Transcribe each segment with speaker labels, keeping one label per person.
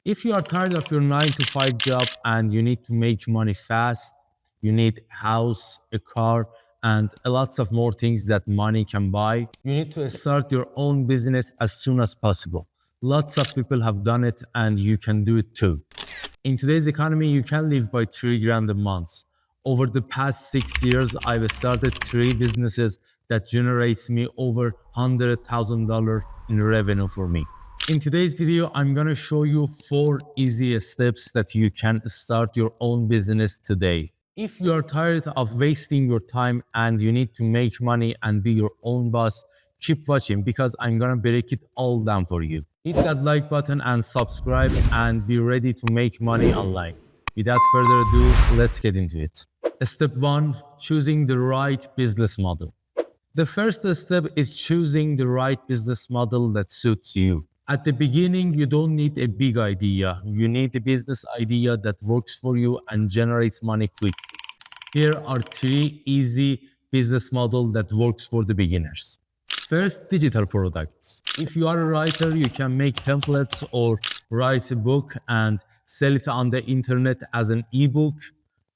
Speaker 1: If you are tired of your 9 to 5 job and you need to make money fast, you need a house, a car, and lots of more things that money can buy, you need to start your own business as soon as possible. Lots of people have done it and you can do it too. In today's economy, you can live by 3 grand a month. Over the past 6 years, I've started 3 businesses that generates me over $100,000 in revenue for me. In today's video, I'm gonna show you 4 easy steps that you can start your own business today. If you are tired of wasting your time and you need to make money and be your own boss, keep watching because I'm gonna break it all down for you. Hit that like button and subscribe and be ready to make money online. Without further ado, let's get into it. Step 1, choosing the right business model. The first step is choosing the right business model that suits you. At the beginning, you don't need a big idea. You need a business idea that works for you and generates money quickly. Here are 3 easy business models that works for the beginners. First, digital products. If you are a writer, you can make templates or write a book and sell it on the internet as an ebook.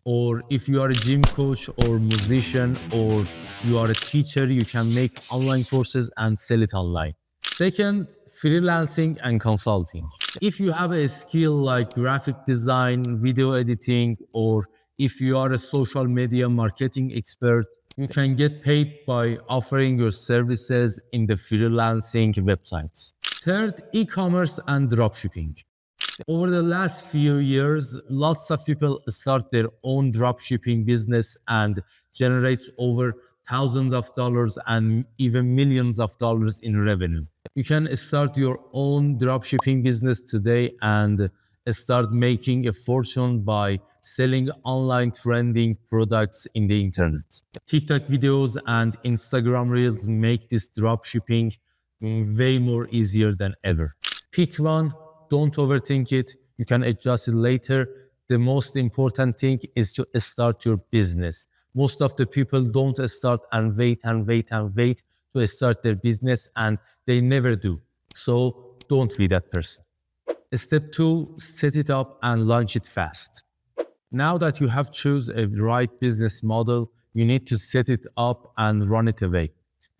Speaker 1: Or if you are a gym coach or musician or you are a teacher, you can make online courses and sell it online. Second, freelancing and consulting. If you have a skill like graphic design, video editing, or if you are a social media marketing expert, you can get paid by offering your services in the freelancing websites. Third, e-commerce and dropshipping. Over the last few years, lots of people start their own dropshipping business and generates over thousands of dollars and even millions of dollars in revenue. You can start your own dropshipping business today and start making a fortune by selling online trending products in the internet. TikTok videos and Instagram reels make this dropshipping way more easier than ever. Pick one, don't overthink it. You can adjust it later. The most important thing is to start your business. Most of the people don't start and wait to start their business and they never do. So don't be that person. Step 2, set it up and launch it fast. Now that you have chosen a right business model, you need to set it up and run it away.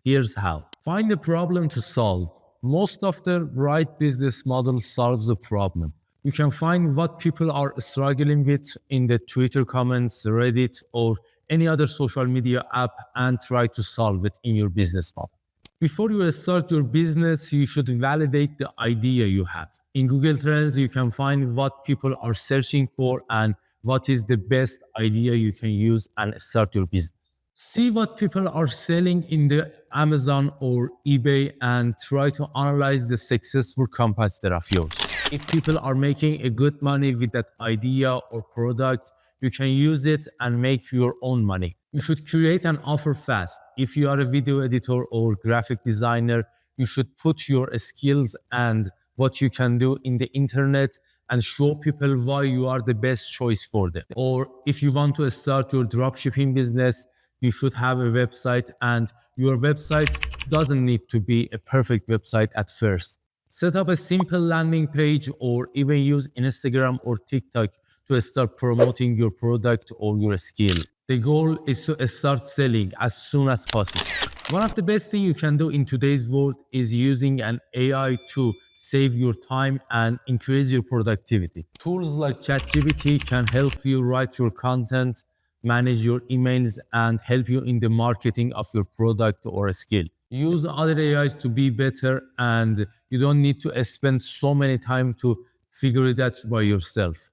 Speaker 1: Here's how. Find a problem to solve. Most of the right business model solves a problem. You can find what people are struggling with in the Twitter comments, Reddit, or any other social media app and try to solve it in your business model. Before you start your business, you should validate the idea you have. In Google Trends, you can find what people are searching for and what is the best idea you can use and start your business. See what people are selling in the Amazon or eBay and try to analyze the successful competitor of yours. If people are making a good money with that idea or product, you can use it and make your own money. You should create an offer fast. If you are a video editor or graphic designer, you should put your skills and what you can do in the internet and show people why you are the best choice for them. Or if you want to start your dropshipping business, you should have a website and your website doesn't need to be a perfect website at first. Set up a simple landing page or even use Instagram or TikTok to start promoting your product or your skill. The goal is to start selling as soon as possible. One of the best things you can do in today's world is using an AI to save your time and increase your productivity. Tools like ChatGPT can help you write your content, manage your emails, and help you in the marketing of your product or skill. Use other AIs to be better and you don't need to spend so many time to figure it out by yourself.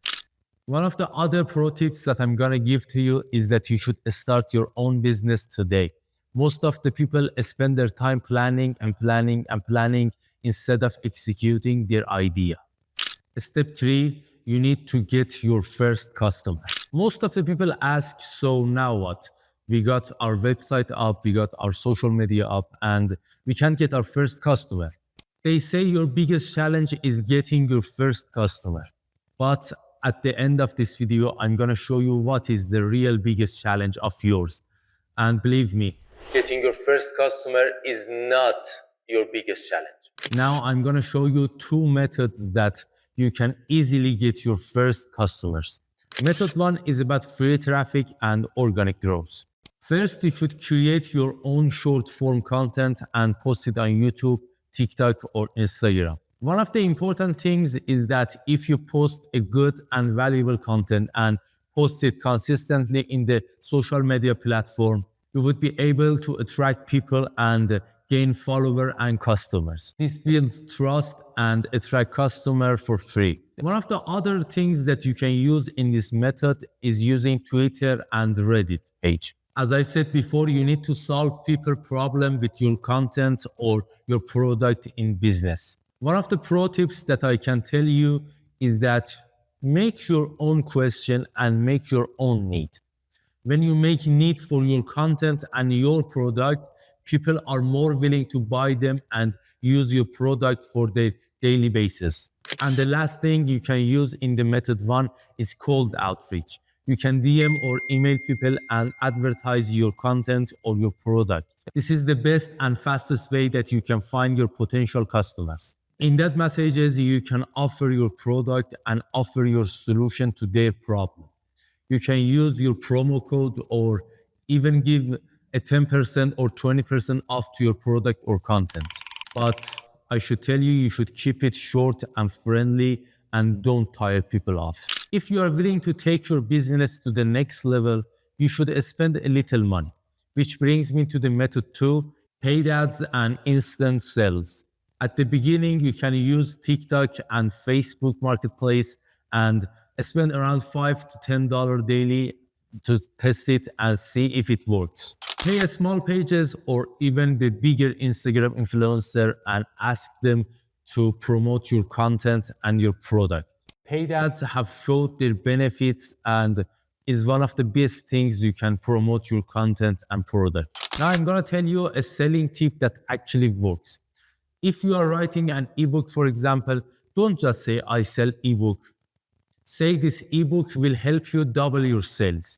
Speaker 1: One of the other pro tips that I'm gonna give to you is that you should start your own business today. Most of the people spend their time planning instead of executing their idea. Step 3, you need to get your first customer. Most of the people ask, so now what? We got our website up, we got our social media up, and we can't get our first customer. They say your biggest challenge is getting your first customer. But at the end of this video, I'm gonna show you what is the real biggest challenge of yours. And believe me, getting your first customer is not your biggest challenge. Now I'm gonna show you 2 methods that you can easily get your first customers. Method 1 is about free traffic and organic growth. First, you should create your own short form content and post it on YouTube, TikTok, or Instagram. One of the important things is that if you post a good and valuable content and post it consistently in the social media platform, you would be able to attract people and gain followers and customers. This builds trust and attract customers for free. One of the other things that you can use in this method is using Twitter and Reddit page. As I've said before, you need to solve people problem with your content or your product in business. One of the pro tips that I can tell you is that make your own question and make your own need. When you make need for your content and your product, people are more willing to buy them and use your product for their daily basis. And the last thing you can use in the method 1 is cold outreach. You can DM or email people and advertise your content or your product. This is the best and fastest way that you can find your potential customers. In that messages, you can offer your product and offer your solution to their problem. You can use your promo code or even give a 10% or 20% off to your product or content. But I should tell you, you should keep it short and friendly and don't tire people off. If you are willing to take your business to the next level, you should spend a little money. Which brings me to the method 2, paid ads and instant sales. At the beginning, you can use TikTok and Facebook Marketplace and spend around $5 to $10 daily to test it and see if it works. Pay a small pages or even the bigger Instagram influencer and ask them to promote your content and your product. Paid ads have showed their benefits and is one of the best things you can promote your content and product. Now I'm gonna tell you a selling tip that actually works. If you are writing an ebook, for example, don't just say, I sell ebook. Say this ebook will help you double your sales.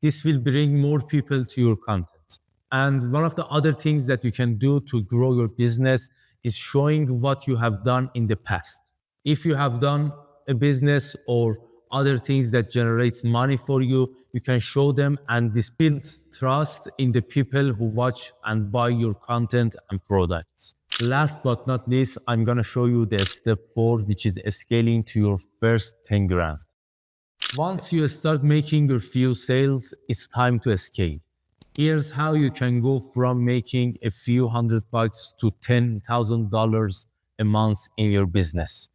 Speaker 1: This will bring more people to your content. And one of the other things that you can do to grow your business is showing what you have done in the past. If you have done a business or other things that generates money for you, you can show them, and this builds trust in the people who watch and buy your content and products. Last but not least, I'm gonna show you the step 4, which is scaling to your first 10 grand. Once you start making your few sales, it's time to scale. Here's how you can go from making a few $100 to $10,000 a month in your business.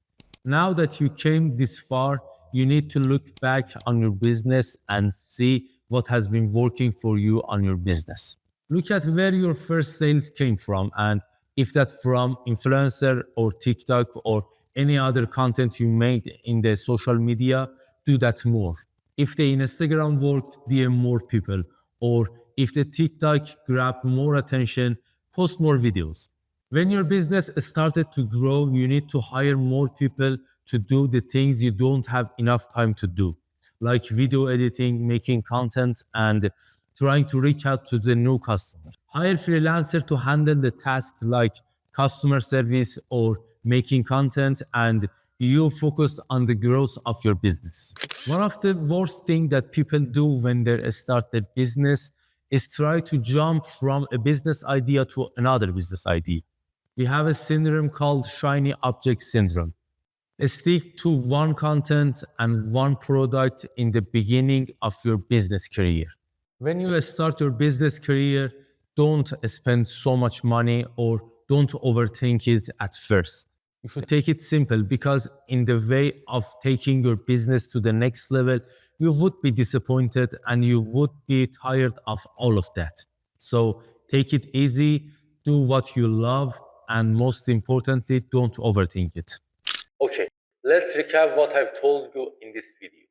Speaker 1: Now that you came this far, you need to look back on your business and see what has been working for you on your business. Look at where your first sales came from, and if that's from influencer or TikTok or any other content you made in the social media, do that more. If the Instagram worked, DM more people. Or if the TikTok grabbed more attention, post more videos. When your business started to grow, you need to hire more people to do the things you don't have enough time to do, like video editing, making content, and trying to reach out to the new customers. Hire freelancer to handle the tasks like customer service or making content, and you focus on the growth of your business. One of the worst things that people do when they start their business is try to jump from a business idea to another business idea. We have a syndrome called shiny object syndrome. Stick to one content and one product in the beginning of your business career. When you start your business career, don't spend so much money or don't overthink it at first. You should take it simple, because in the way of taking your business to the next level, you would be disappointed and you would be tired of all of that. So take it easy, do what you love, and most importantly, don't overthink it. Okay, let's recap what I've told you in this video.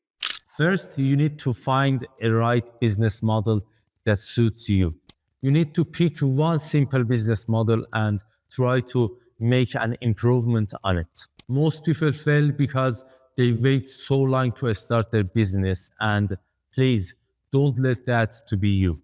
Speaker 1: First, you need to find a right business model that suits you. You need to pick one simple business model and try to make an improvement on it. Most people fail because they wait so long to start their business, and please don't let that to be you.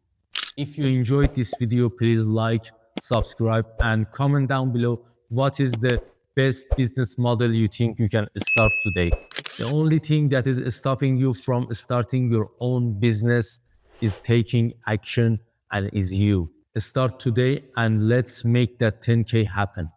Speaker 1: If you enjoyed this video, please like, subscribe, and comment down below what is the best business model you think you can start today. The only thing that is stopping you from starting your own business is taking action and is you. Start today and let's make that 10K happen.